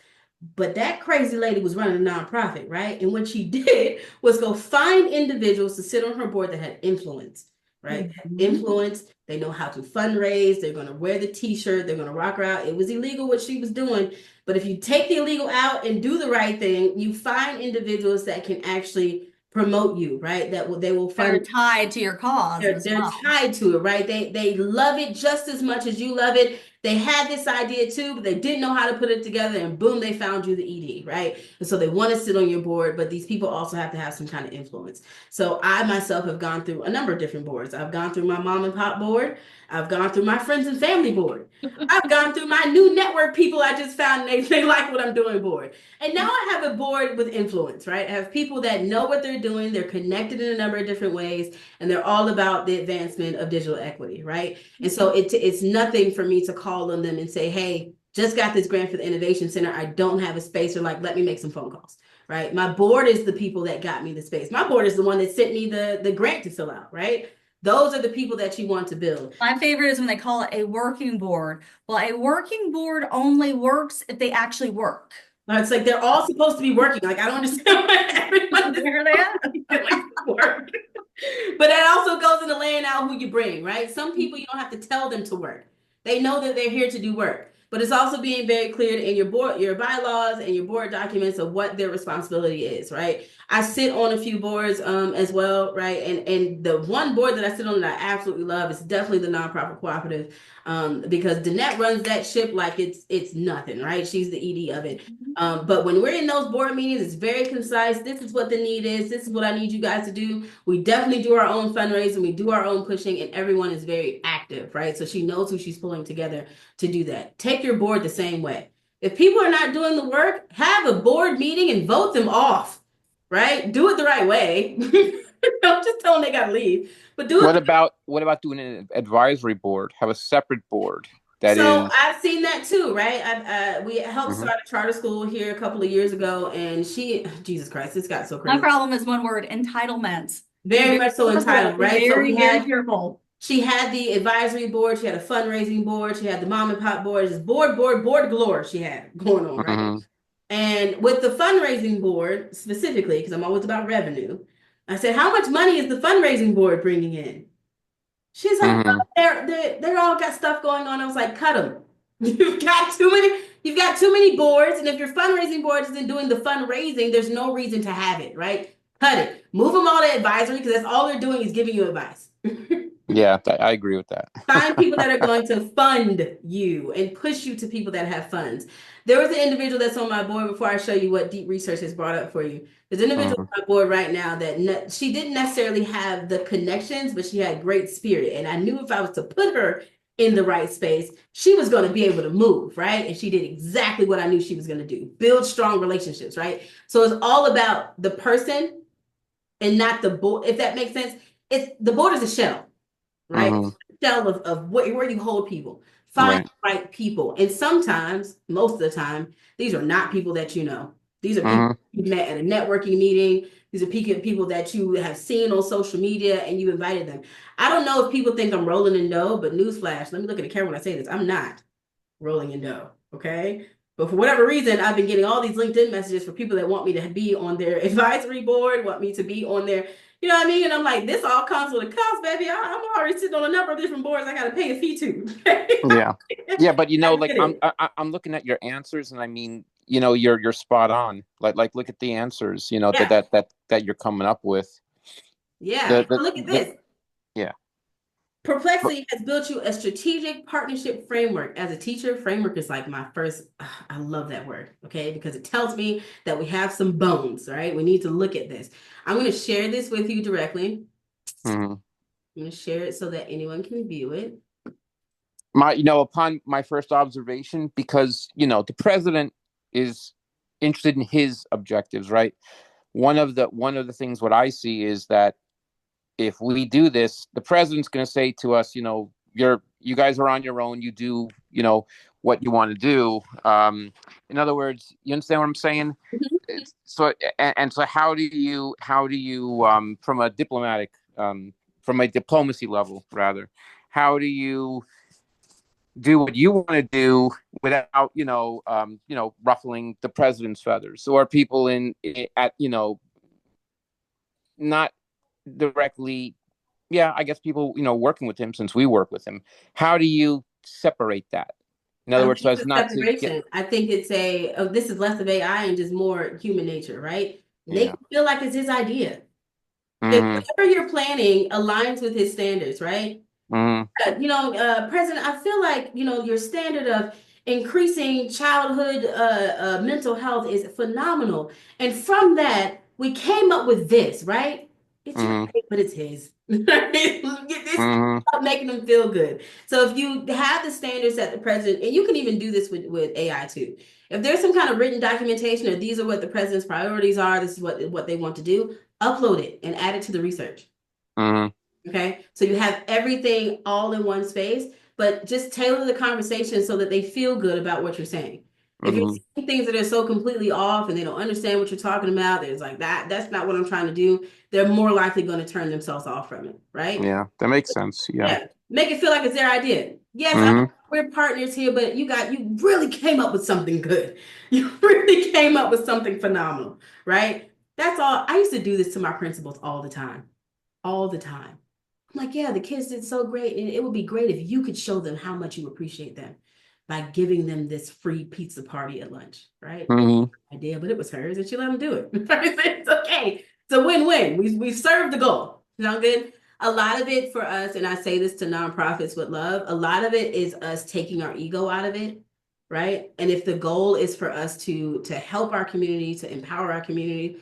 But that crazy lady was running a nonprofit, right? And what she did was go find individuals to sit on her board that had influence, right? Had Mhm. influence. They know how to fundraise. They're going to wear the t-shirt. They're going to rock her out. It was illegal what she was doing. But if you take the illegal out and do the right thing, you find individuals that can actually promote you, right? They will They're fund. tied to your cause as They're well. tied to it, right? They love it just as much as you love it. They had this idea too, but they didn't know how to put it together, and boom, they found you the ED, right? And so they want to sit on your board, but these people also have to have some kind of influence. So I myself have gone through a number of different boards. I've gone through my mom and pop board. I've gone through my friends and family board. I've gone through my new network people I just found and they like what I'm doing board. And now I have a board with influence, right? I have people that know what they're doing. They're connected in a number of different ways, and they're all about the advancement of digital equity, right? And so it's nothing for me to call on them and say, hey, just got this grant for the Innovation Center. I don't have a space, or like, let me make some phone calls, right? My board is the people that got me the space. My board is the one that sent me the grant to fill out, right? Those are the people that you want to build. My favorite is when they call it a working board. Well, a working board only works if they actually work. It's like they're all supposed to be working. Like, I don't understand why everyone is There they are. doing work. But that also goes into laying out who you bring, right? Some people you don't have to tell them to work. They know that they're here to do work. But it's also being very clear in your board, your bylaws and your board documents of what their responsibility is, right? I sit on a few boards as well, right? And the one board that I sit on that I absolutely love is definitely the nonprofit cooperative, because Danette runs that ship like it's nothing, right? She's the ED of it. But when we're in those board meetings, it's very concise. This is what the need is. This is what I need you guys to do. We definitely do our own fundraising. We do our own pushing, and everyone is very active, right? So she knows who she's pulling together to do that. Take your board the same way. If people are not doing the work, have a board meeting and vote them off, right? Do it the right way. Don't just tell them they got to leave, but do it. What about doing an advisory board? Have a separate board that So is. I've seen that too, right? We helped Mhm. start a charter school here a couple of years ago, and Jesus Christ, this got so My crazy. problem is one word, entitlements. Be Very very much so careful. entitled, Be right? So very, very careful. she had the advisory board, she had a fundraising board, she had the mom and pop board, just board galore she had going on, right? Mhm. And with the fundraising board specifically, because I'm always about revenue, I said, how much money is the fundraising board bringing in? She's like, Mhm. well, they're all got stuff going on. I was like, cut them. You've got too many boards, and if your fundraising board isn't doing the fundraising, there's no reason to have it, right? Cut it. Move them all to advisory, because that's all they're doing is giving you advice. Yeah, I agree with that. Find people that are going to fund you and push you to people that have funds. There was an individual that's on my board before I show you what deep research has brought up for you. There's an individual Mhm. on my board right now that she didn't necessarily have the connections, but she had great spirit. And I knew if I was to put her in the right space, she was going to be able to move, right? And she did exactly what I knew she was going to do, build strong relationships, right? So it's all about the person and not the board, if that makes sense. It's the board is a shell, right? Mhm. Shell of where you hold people. Find Right. the right people. And sometimes, most of the time, these are not people that you know. These are people Mhm. you met at a networking meeting. These are people that you have seen on social media and you invited them. I don't know if people think I'm rolling in dough, but newsflash, let me look at the camera when I say this. I'm not rolling in dough. Okay. But for whatever reason, I've been getting all these LinkedIn messages for people that want me to be on their advisory board, want me to be on their, you know what I mean? And I'm like, this all comes with a cost, baby. I'm already sitting on a number of different boards I got to pay a fee to. Yeah. Yeah, but I like get it. I'm looking at your answers, and I mean, you're spot on. Like look at the answers, Yeah. that you're coming up with. Yeah. The So look at this. yeah. Perplexity has built you a strategic partnership framework. As a teacher, framework is like my first, I love that word, okay? Because it tells me that we have some bones, right? We need to look at this. I'm going to share this with you directly. Mm-hmm. I'm going to share it so that anyone can view it. Upon my first observation, because, the president is interested in his objectives, right? One of the things what I see is that if we do this, the president's going to say to us, you guys are on your own. You do, what you want to do. In other words, you understand what I'm saying? So how do you from a diplomacy level rather, how do you do what you want to do without ruffling the president's feathers or people at not directly, yeah, I guess people working with him, since we work with him. How do you separate that, in I other don't words, so think as it's a not to get? separation. I think it's this is less of AI and just more human nature, right? Make Yeah. him feel like it's his idea. If Mm-hmm. whatever you're planning aligns with his standards, right? Mm-hmm. President, I feel like, your standard of increasing childhood mental health is phenomenal. And from that, we came up with this, right? It's your Mm-hmm. idea, but it's his. This is Mm-hmm. about making them feel good. So if you have the standards that the president, and you can even do this with AI too. If there's some kind of written documentation or these are what the president's priorities are, this is what they want to do, upload it and add it to the research. Mm-hmm. Okay. So you have everything all in one space, but just tailor the conversation so that they feel good about what you're saying. If you're Mm-hmm. saying things that are so completely off and they don't understand what you're talking about, there's like that's not what I'm trying to do, they're more likely going to turn themselves off from it, right? Yeah, that makes sense. Yeah. Yeah. Make it feel like it's their idea. Yes, Mm-hmm. we're partners here, but you really came up with something good. You really came up with something phenomenal, right? That's all. I used to do this to my principals all the time. All the time. I'm like, yeah, the kids did so great. And it would be great if you could show them how much you appreciate them by giving them this free pizza party at lunch, right? It was Mm-hmm. my idea, but it was hers and she let them do it. It's okay. It's a win-win. We served the goal. Sound good? A lot of it for us, and I say this to nonprofits with love, a lot of it is us taking our ego out of it, right? And if the goal is for us to help our community, to empower our community,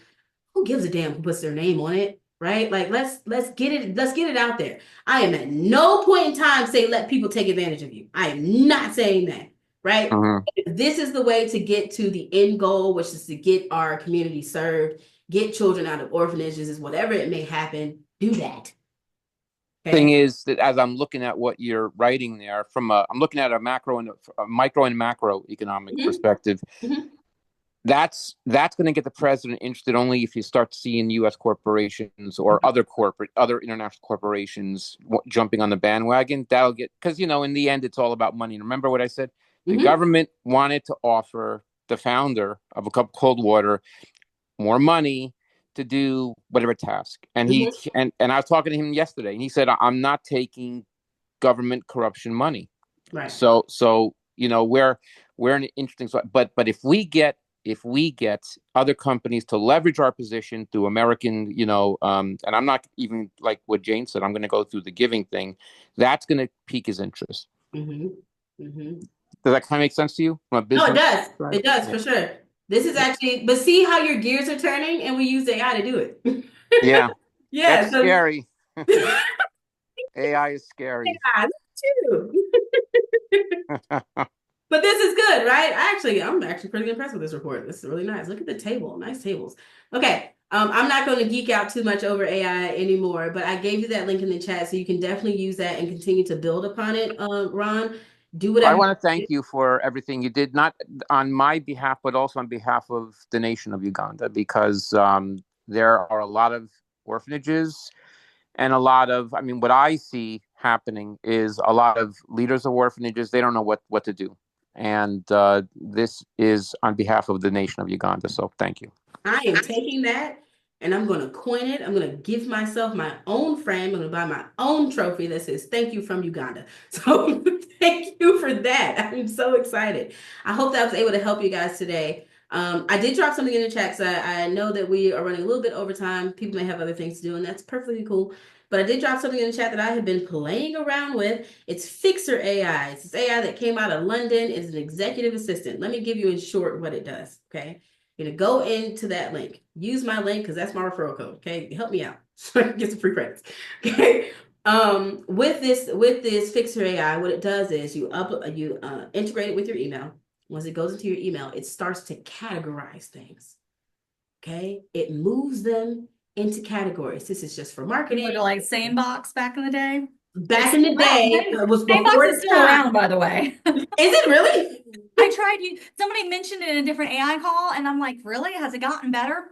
who gives a damn who puts their name on it, right? Like let's get it out there. I am at no point in time saying let people take advantage of you. I am not saying that, right? Mm-hmm. If this is the way to get to the end goal, which is to get our community served, get children out of orphanages, is whatever it may happen, do that. Thing Okay. is that as I'm looking at what you're writing there, I'm looking at a macro and a micro and macro economic Mhm, perspective. mhm, That's going to get the president interested only if you start seeing U.S. corporations or other international corporations jumping on the bandwagon. That'll get, because in the end it's all about money. And remember what I said? The mhm, government wanted to offer the founder of a cup of cold water more money to do whatever task, and he mhm. and I was talking to him yesterday, and he said, "I'm not taking government corruption money." Right. So we're in an interesting spot. But if we get other companies to leverage our position through American, and I'm not even like what Jane said, I'm going to go through the giving thing. That's going to pique his interest. Mhm, mhm. Does that kind of make sense to you from a No, it business does. side? It does Yeah, for sure. This is yeah, actually, but see how your gears are turning, and we use AI to do it. yeah. Yeah. That's So scary. AI is scary. yeah, too. But this is good, right? I'm actually pretty impressed with this report. This is really nice. Look at the table. Nice tables. Okay. I'm not going to geek out too much over AI anymore, but I gave you that link in the chat, so you can definitely use that and continue to build upon it. Ron, do I whatever. want to thank you for everything you did, not on my behalf, but also on behalf of the nation of Uganda, because there are a lot of orphanages and I mean, what I see happening is a lot of leaders of orphanages, they don't know what to do. And this is on behalf of the nation of Uganda. So thank you. I am taking that and I'm going to coin it. I'm going to give myself my own frame. I'm going to buy my own trophy that says thank you from Uganda. So thank you for that. I'm so excited. I hope that I was able to help you guys today. I did drop something in the chat, so I know that we are running a little bit over time. People may have other things to do, and that's perfectly cool. But I did drop something in the chat that I have been playing around with. It's Fixer AI. It's this AI that came out of London. It's an executive assistant. Let me give you in short what it does. Okay. You're gonna go into that link. Use my link because that's my referral code. Okay. Help me out so I can get some free credits. Okay. With this Fixer AI, what it does is you integrate it with your email. Once it goes into your email, it starts to categorize things. Okay. It moves them into categories. This is just for marketing. Look like Sanebox back in the day. Back in the day, it was Sanebox before is the still time. around, by the way. Is it really? I tried you. Somebody mentioned it in a different AI call, and I'm like, really? Has it gotten better?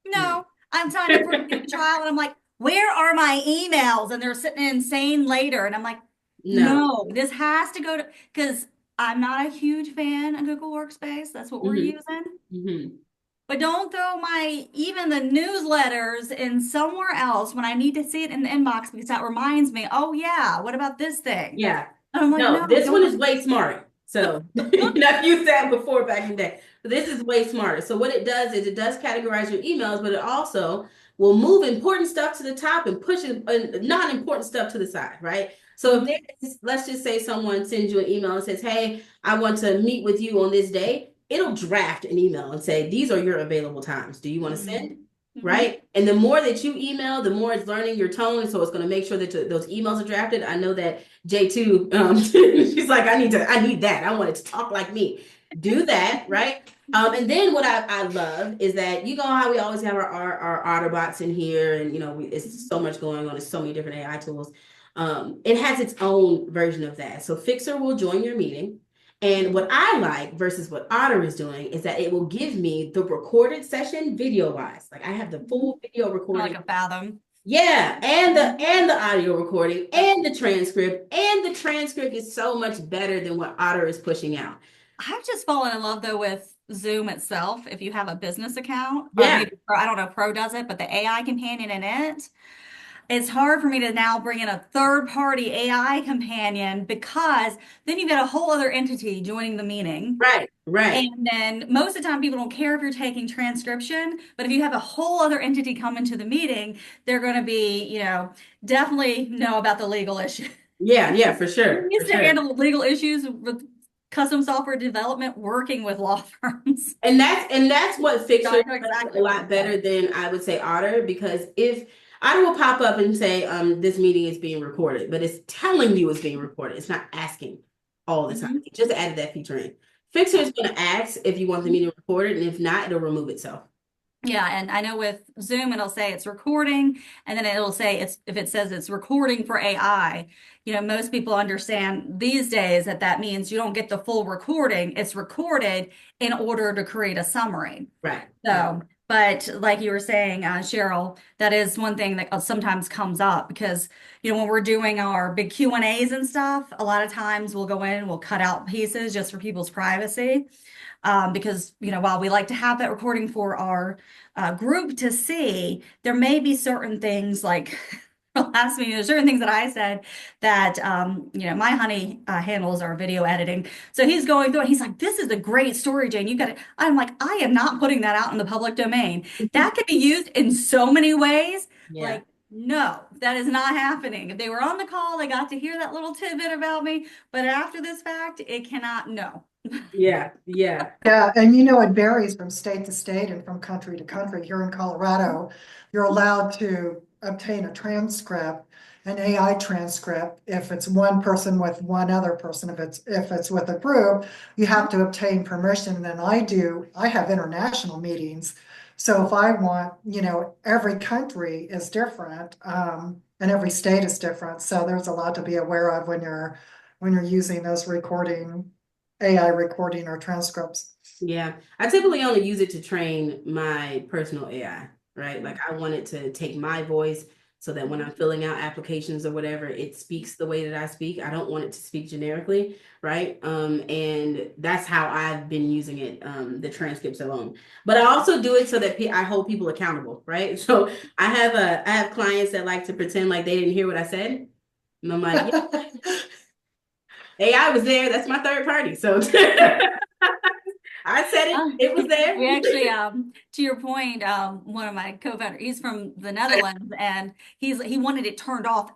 No. No. I'm signed up for a student trial, and I'm like, where are my emails? And they're sitting insane later, and I'm like, No. no, this has to go to because I'm not a huge fan of Google Workspace. That's what we're Mm-hmm. using. Mm-hmm. But don't throw my even the newsletters in somewhere else when I need to see it in the inbox because that reminds me, oh yeah, what about this thing? Yeah. And I'm like, No, no, this one is don't. way smarter. So I've used that before back in the day. But this is way smarter. So what it does is it does categorize your emails, but it also will move important stuff to the top and push non-important stuff to the side, right? So if there's, let's just say someone sends you an email and says, hey, I want to meet with you on this day, it'll draft an email and say, these are your available times. Do you want to send? Right. And the more that you email, the more it's learning your tone. So it's going to make sure that those emails are drafted. I know that J2, she's like, I need that. I want it to talk like me. Do that, right? And then what I love is that you know how we always have our Otterbots in here, and it's so much going on. There's so many different AI tools. It has its own version of that. So Fixer will join your meeting. And what I like versus what Otter is doing is that it will give me the recorded session video wise. Like I have the full video recording. Like a Fathom. Yeah, and the audio recording and the transcript. And the transcript is so much better than what Otter is pushing out. I've just fallen in love though with Zoom itself. If you have a business account, or Yeah, maybe Pro, I don't know if Pro does it, but the AI companion in it, it's hard for me to now bring in a third party AI companion because then you've got a whole other entity joining the meeting. right. And then most of the time, people don't care if you're taking transcription, but if you have a whole other entity come into the meeting, they're going to be, definitely know about the legal issue. Yeah, for We sure, for used to sure. handle legal issues with custom software development working with law firms. And that's what So Fixer I know does a exactly what you're lot better saying. than I would say Otter, because if Otter will pop up and say, this meeting is being recorded, but it's telling you it's being recorded. It's not asking all the time. Mhm. It just added that feature in. Fixer is going to ask if you want the meeting recorded, and if not, it'll remove itself. Yeah, and I know with Zoom it'll say it's recording, and then it'll say it's if it says it's recording for AI, most people understand these days that that means you don't get the full recording. It's recorded in order to create a summary. Right. So, but like you were saying, Cheryl, that is one thing that sometimes comes up because, when we're doing our big Q&As and stuff, a lot of times we'll go in and we'll cut out pieces just for people's privacy. Because, while we like to have that recording for our group to see, there may be certain things like last meeting, there's certain things that I said that, my honey handles our video editing. So he's going through it. He's like, this is a great story, Jane. You got it. I'm like, I am not putting that out in the public domain. That could be used in so many ways. Yeah. Like, no, that is not happening. If they were on the call, they got to hear that little tidbit about me. But after this fact, it cannot, no. Yeah. Yeah, and it varies from state to state and from country to country. Here in Colorado, you're allowed to obtain a transcript, an AI transcript. If it's one person with one other person, if it's with a group, you have to obtain permission. And I have international meetings. So if I want, every country is different, and every state is different. So there's a lot to be aware of when you're using those AI recording or transcripts. Yeah. I typically only use it to train my personal AI, right? Like I want it to take my voice so that when I'm filling out applications or whatever, it speaks the way that I speak. I don't want it to speak generically, right? And that's how I've been using it, the transcripts alone. But I also do it so that I hold people accountable, right? So I have clients that like to pretend like they didn't hear what I said. And I'm like, yeah, AI was there. That's my third party. So I said it. Um, It was there. we actually, to your point, one of my co-founders, he's from the Netherlands, and he wanted it turned off